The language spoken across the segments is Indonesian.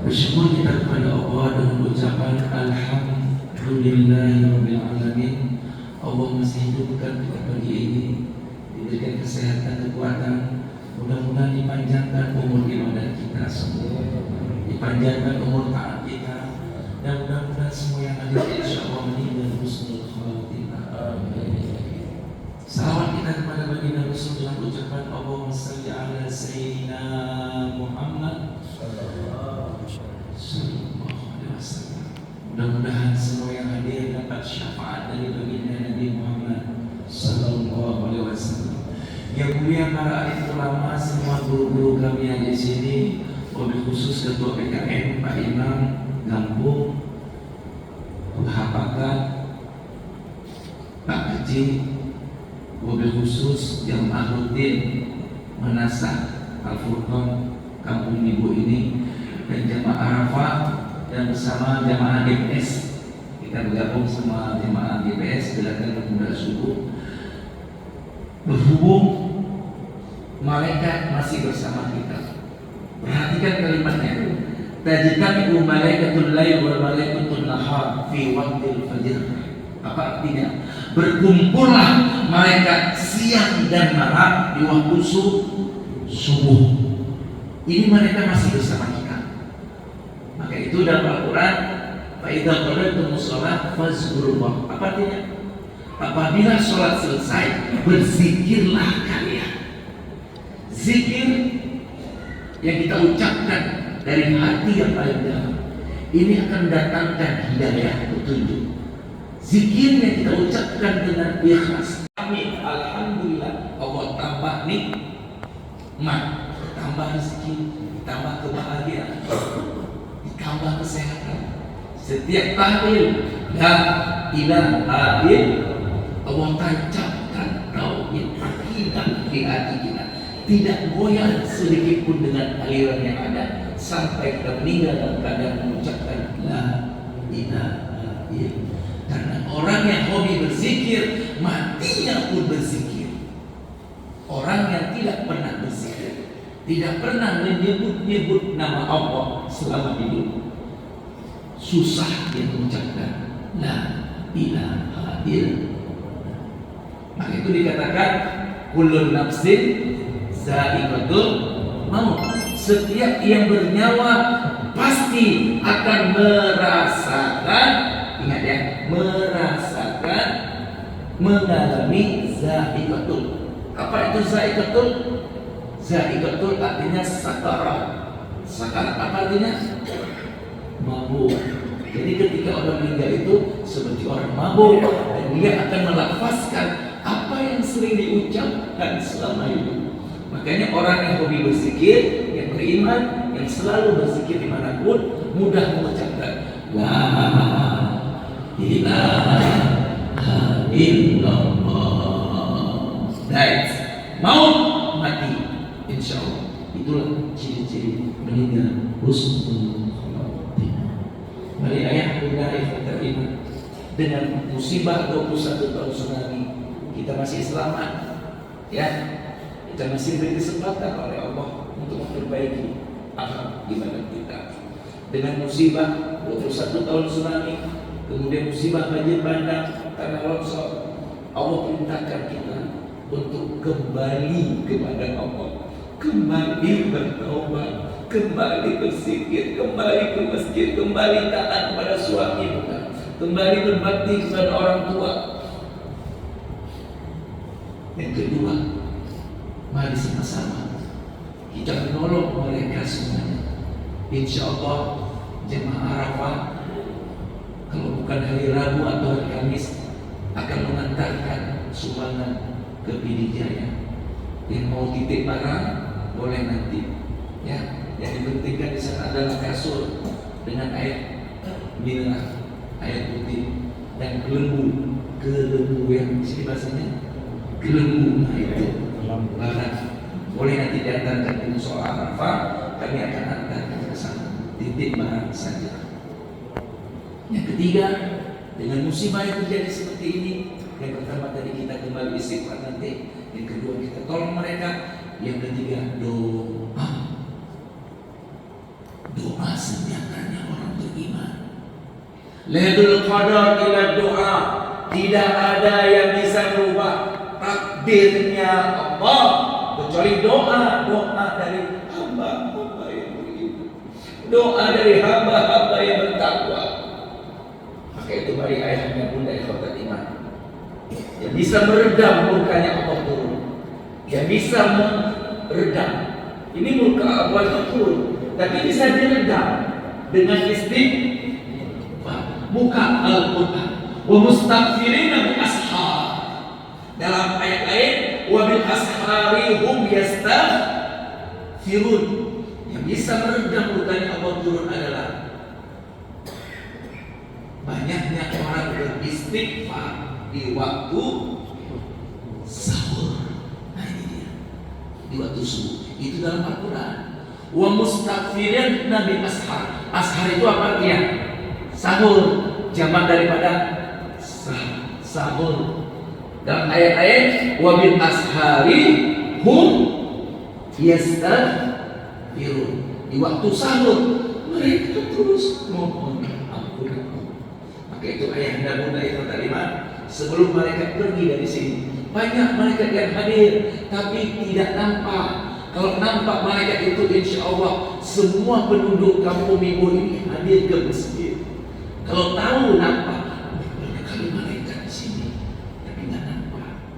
Bersyukur kita kepada Allah dengan ucapan Alhamdulillahirabbil alamin. Allah masih hidupkan kita pagi ini, diberikan kesehatan, kekuatan. Mudah-mudahan dipanjangkan umur ibadah kita semua, dipanjangkan umur taat kita, dan mudah-mudahan semua yang hadir insyaallah meninggal husnul khatimah. Salawat kita kepada baginda Rasul dengan ucapan Allahumma shalli ala sayyidina Muhammad sallallahu alaihi wasallam. Mudah-mudahan semua yang hadir dapat syafaat dari baginda Nabi Muhammad sallallahu alaihi wasallam. Yang mulia para alim ulama, semua guru-guru kami yang di sini, wabil khusus Ketua PKN Pak Imam Gampung, Hapakat, Pak Haji, wabil khusus Jamaah Rutin Manasah Al-Furqan Kampung Ibu ini, dan Jamaah Arafah, dan bersama Jamaah GPS. Kita bergabung sama Jamaah GPS Gerakan Pemuda Subuh. Berhubung malaikat masih bersama kita. Perhatikan kalimatnya. Tajtami'u malaikatul lail wal malaikatul nahar fi waqtil fajr. Apa artinya? Berkumpullah malaikat siang dan malam di waktu subuh. Ini mereka masih bersama kita. Maka itu dalam Al-Quran, fa idza qadaytumus shalah fazkurullah. Apa artinya? Apabila sholat selesai, berzikirlah kalian. Zikir yang kita ucapkan dari hati yang paling dalam, ini akan datangkan hidayah, petunjuk. Zikir yang kita ucapkan dengan ikhlas. Amin. Alhamdulillah. Allah tambah nikmat, tambah rezeki, tambah kebahagiaan, tambah kesehatan. Setiap tahlil la ilaha illallah, Allah tancapkan tauhid akidah di hati kita, tidak goyah sedikit pun dengan aliran yang ada sampai kita meninggal dalam keadaan mengucapkan la ilaha illallah. Karena orang yang hobi berzikir, matinya pun berzikir. Orang yang tidak pernah berzikir, tidak pernah menyebut nama Allah selama hidup, susah dia mengucapkan la ilaha illallah. Maka itu dikatakan kullun nafsin za'iqatul maut. Setiap yang bernyawa pasti akan merasakan, ingat ya, merasakan, mengalami za'iqatul. Apa itu za'iqatul? Za'iqatul artinya sakarat. Sakarat apa artinya? Mabuk. Jadi ketika orang meninggal itu seperti orang mabuk, dan dia akan melafazkan apa yang sering diucapkan selama hidup. Makanya orang yang hobi berzikir, yang beriman, yang selalu berzikir dimanapun, mudah mengucapkan la ilaha illallah. That's maut, mati, insya Allah. Itulah ciri-ciri meninggal husnul khatimah. Mari ayah bunda ikhwatal iman, dengan musibah 21 tahun tsunami kita masih selamat, ya. Kita masih diberi kesempatan oleh Allah untuk memperbaiki akhlak ibadah kita. Dengan musibah 21 tahun tsunami, kemudian musibah banjir bandang, tanah longsor, Allah perintahkan kita untuk kembali kepada Allah, kembali bertaubat, kembali berzikir, kembali ke masjid, kembali taat kepada suami, kembali berbakti kepada orang tua. Yang kedua, mari sama-sama kita menolong mereka semuanya. Insya Allah jemaah Arafah, kalau bukan hari Rabu atau hari Kamis, akan mengantarkan sumbangan ke Pidijaya. Yang mau titip barang boleh nanti, ya. Yang dipentingkan di sana adalah kasur dengan air mineral, air putih, dan kelembu yang sini bahasanya kelembu. Nah itu barang boleh nanti diantarkan di musola Arafah, kami akan antarkan ke sana, titip barang saja. Yang ketiga, dengan musibah yang terjadi seperti ini, yang pertama tadi kita kembali istighfar nanti, yang kedua kita tolong mereka, yang ketiga doa. Doa senjatanya orang beriman. Lailul qadar ila doa. Tidak ada yang bisa merubah takdirnya Allah kecuali doa dari hamba-hamba yang beriman, doa dari hamba-hamba yang bertakwa. Maka itu mari ayah dan bunda ikhwatal iman, yang bisa meredam murkanya Allah turun, yang bisa meredam. Ini murka Allah itu turun, tapi bisa diredam dengan istighfar. Buka Al-Quran. Wa mustaghfirina bil ashar. Dalam ayat lain, wa bil ashari hum yastaghfirun. Yang bisa meredam murkanya Allah turun adalah banyaknya orang beristighfar di waktu sahur. Nah ini dia, di waktu subuh. Itu dalam Al-Quran. Wa mustaghfirina bil ashar. Ashar itu apa artinya? Sahur, jamak daripada sahur. Dalam ayat-ayat wa bil ashari hum yastaghfirun. Di waktu sahur mereka terus mohon ampunan. Maka itu ayah dan bunda itu terima. Sebelum mereka pergi dari sini, banyak malaikat yang hadir, tapi tidak nampak. Kalau nampak malaikat itu, insya Allah semua penduduk kampung Minggu ini hadir ke masjid. Kalau tahu nampak, banyak kali malaikat di sini, tapi nggak nampak.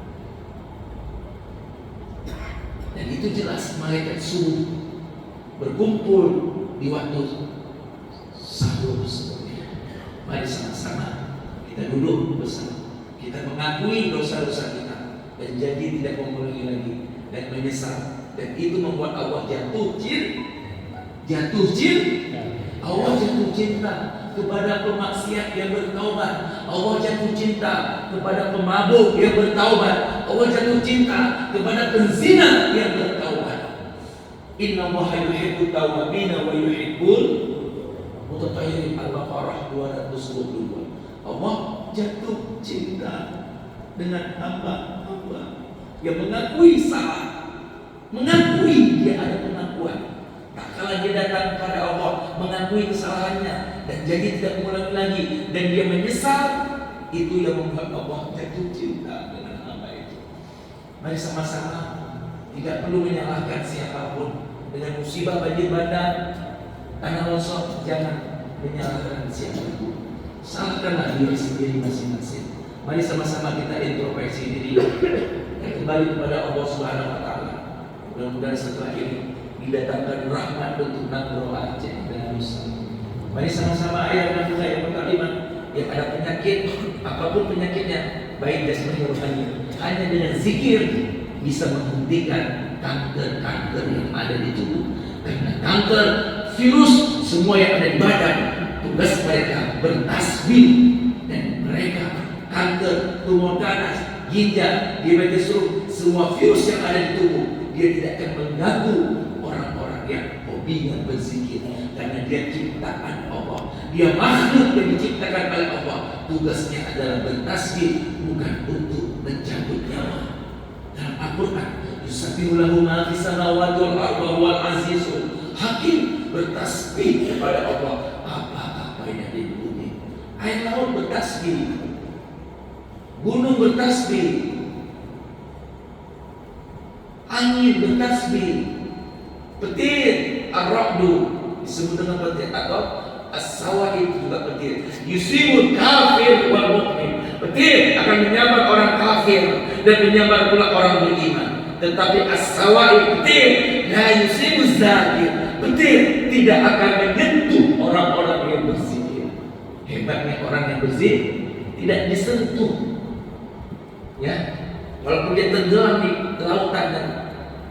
Dan itu jelas malaikat subuh berkumpul di waktu sahur seperti itu. Mari sama-sama kita duduk bersama. Kita mengakui dosa-dosa kita dan janji tidak mengulangi lagi dan menyesal. Dan itu membuat Allah jatuh cinta kepada pemaksiat yang bertaubat. Allah jatuh cinta kepada pemabuk yang bertaubat. Allah jatuh cinta kepada penzina yang bertaubat. Inna Allaha yuhibbut tawwabina wa yuhibbul mutatahhirin. Al-Baqarah 222. Allah jatuh cinta dengan hamba-hamba yang mengakui salah, mengakui dia ada pengakuan. Tak kala dia datang kepada Allah mengakui kesalahannya dan jadi tidak mengulangi lagi dan dia menyesal, itu yang membuat Allah jatuh cinta dengan hamba itu. Mari sama-sama, tidak perlu menyalahkan siapapun. Dengan musibah banjir bandang, tanah longsor, jangan menyalahkan siapapun. Salahkanlah diri sendiri masing-masing. Mari sama-sama kita introspeksi diri dan kembali kepada Allah Subhanahu wa taala. Mudah-mudahan setelah ini didatangkan rahmat untuk Nagro Aceh dan Nusa. Mari sama-sama ayah dan bunda yang berkalimat, yang ada penyakit, apapun penyakitnya, baik jasmani rohani, hanya dengan zikir bisa menghentikan kanker-kanker yang ada di tubuh. Karena kanker, virus, semua yang ada di badan, tugas mereka bertasbih, dan mereka kanker, tumor ganas, ginjal, diabetes stroke, semua virus yang ada di tubuh, dia tidak akan mengganggu orang-orang yang hobinya berzikir. Karena dia ciptaan Allah, dia makhluk yang diciptakan oleh Allah. Tugasnya adalah bertasbih, bukan untuk mencabut nyawa. Dalam Al-Quran, yusabbihu lahu ma fis samawati wal ardi wal azizul hakim. Bertasbih kepada Allah apa-apa yang ada di bumi. Air laut bertasbih, gunung bertasbih, angin bertasbih, petir, ar-ra'du disebut dengan petir, atau as-sawa'id juga petir. Yusibul kafir wal mu'min. Petir akan menyambar orang kafir dan menyambar pula orang beriman. Tetapi as-sawa'id, petir, la yusibuz zakir. Petir tidak akan menyentuh orang-orang yang berzikir. Hebatnya orang yang berzikir tidak disentuh. Ya, walaupun dia tenggelam di lautan dan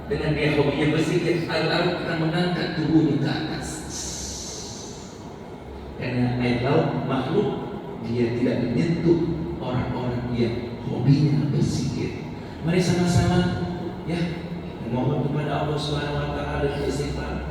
dengan dia hobinya berzikir, laut akan mengangkat tubuhnya ke atas. Karena air laut makhluk, dia tidak menyentuh orang-orang yang hobinya berzikir. Mari sama-sama ya mohon kepada Allah Subhanahu wa taala dan istighfar.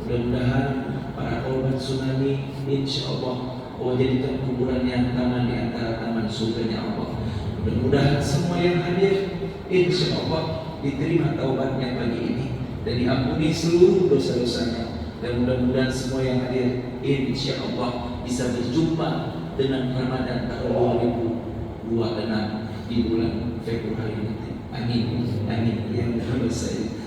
Mudah-mudahan para korban tsunami insya Allah jadikan kuburan yang taman di antara taman surganya Allah. Mudah-mudahan semua yang hadir insya Allah diterima taubatnya pagi ini dan diampuni seluruh dosa-dosanya. Dan mudah-mudahan semua yang hadir insya Allah bisa berjumpa dengan Ramadan tahun 2026 di bulan Februari nanti. Amin, amin. Yang saya